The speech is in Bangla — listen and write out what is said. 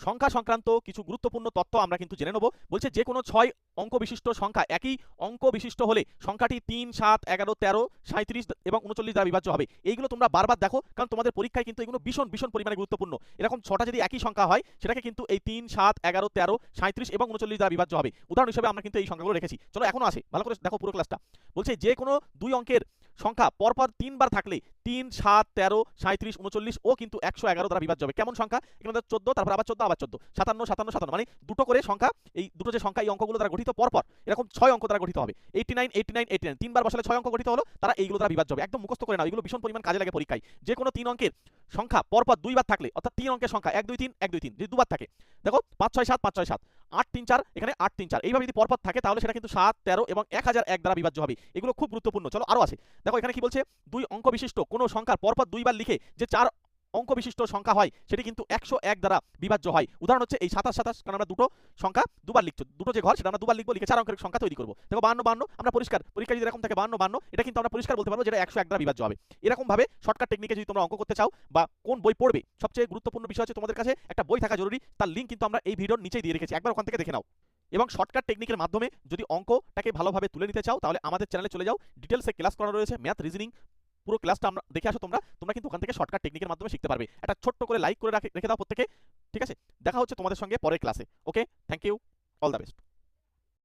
সংখ্যা সংক্রান্ত কিছু গুরুত্বপূর্ণ তথ্য আমরা কিন্তু জেনে নেব। বলছে যে কোনো 6 অঙ্ক বিশিষ্ট সংখ্যা একই অঙ্ক বিশিষ্ট হলে সংখ্যাটি 3, 7, 11, 13, 37 এবং 39 দ্বারা বিভাজ্য হবে। এইগুলো তোমরা বারবার দেখো, কারণ তোমাদের পরীক্ষায় কিন্তু এগুলো ভীষণ ভীষণ পরিমাণে গুরুত্বপূর্ণ। এরকম 6টা যদি একই সংখ্যা হয় সেটাকে কিন্তু এই 3, 7, 11, 13, 37 এবং 39 দ্বারা বিভাজ্য হবে। উদাহরণ হিসেবে আমরা কিন্তু এই সংখ্যাগুলো রেখেছি। চলো এখনো আছে, ভালো করে দেখো পুরো ক্লাসটা। বলছে যে কোনো 2 অঙ্কের সংখ্যা পরপর 3 বার থাকলে 3, 7, 13, 37, 39 ও কিন্তু 111 দ্বারা বিভাজ্য হবে। কেমন সংখ্যা? এখানে 14, তারপর আবার 14, আবার 14, 57, 57, 57, মানে দুটো করে সংখ্যা, এই দুটো যে সংখ্যা এই অঙ্কগুলো দ্বারা গঠিত পরপর এরকম 6 অঙ্ক দ্বারা গঠিত হবে। 89, 89, 89 তিনবার বসালে 6 অঙ্ক গঠিত হলো, তারা এইগুলো দ্বারা বিভাজ্য হবে। একদম মুখস্থ করে নাও, এগুলো ভীষণ পরিমাণ কাজে লাগে পরীক্ষায়। যে কোনো 3 অঙ্কের সংখ্যা পরপর 2 বার থাকলে, অর্থাৎ 3 অঙ্কের সংখ্যা 1, 2, 3, 1, 2, 3 যদি দুবার থাকে, দেখো 5, 6, 7, 5, 6, 7, 8, 3, 4, এখানে 8, 3, 4 এইভাবে যদি পরপর থাকে তাহলে সেটা কিন্তু 7, 13 এবং 1001 দ্বারা বিভাজ্য হবে। এগুলো খুব গুরুত্বপূর্ণ। চলো আরো আছে, দেখো এখানে কি বলছে, 2 অঙ্ক বিশিষ্ট কোনো সংখ্যার পরপর 2 বার লিখে যে 4 অঙ্ক বিশিষ্ট সংখ্যা হয় সেটি কিন্তু 101 দ্বারা বিভাজ্য হয়। উদাহরণ হচ্ছে এই 27, 27, কারণ আমরা দুটো সংখ্যা দুবার লিখছি, দুটো যে ঘর সেটা আমরা দুবার লিখবো, লিখে 4 অঙ্কের সংখ্যা তৈরি করবো। দেখো 52, 52 আমরা পরিষ্কার, পরীক্ষা যদি এরকম থাকে 52, 52, এটা কিন্তু আমরা পরিষ্কার বলতে পারবো যেটা 101 দ্বারা বিভাজ্য হবে। এরকম ভাবে শর্টকাট টেকনিকে যদি তোমরা অঙ্ক করতে চাও বা কোন বই পড়বে, সবচেয়ে গুরুত্বপূর্ণ বিষয় হচ্ছে তোমাদের কাছে একটা বই থাকা জরুরি, তার লিঙ্ক কিন্তু আমরা এই ভিডিওর নিচেই দিয়ে রেখেছি, একবার ওখান থেকে দেখে নাও। এবং শর্টকাট টেকনিকের মাধ্যমে যদি অঙ্কটাকে ভালোভাবে তুলে নিতে চাও তাহলে আমাদের চ্যানেলে চলে যাও, ডিটেলসে ক্লাস করা রয়েছে, ম্যাথ, রিজনিং, পুরো ক্লাসটা আমরা দেখে আসো তোমরা তোমরা কিন্তু ওখান থেকে শর্টকাট টেকনিকের মাধ্যমে শিখতে পারবে। একটা ছোট্ট করে লাইক করে রেখে দাও প্রত্যেকে। ঠিক আছে, দেখা হচ্ছে তোমাদের সঙ্গে পরের ক্লাসে। Okay, thank you, all the best.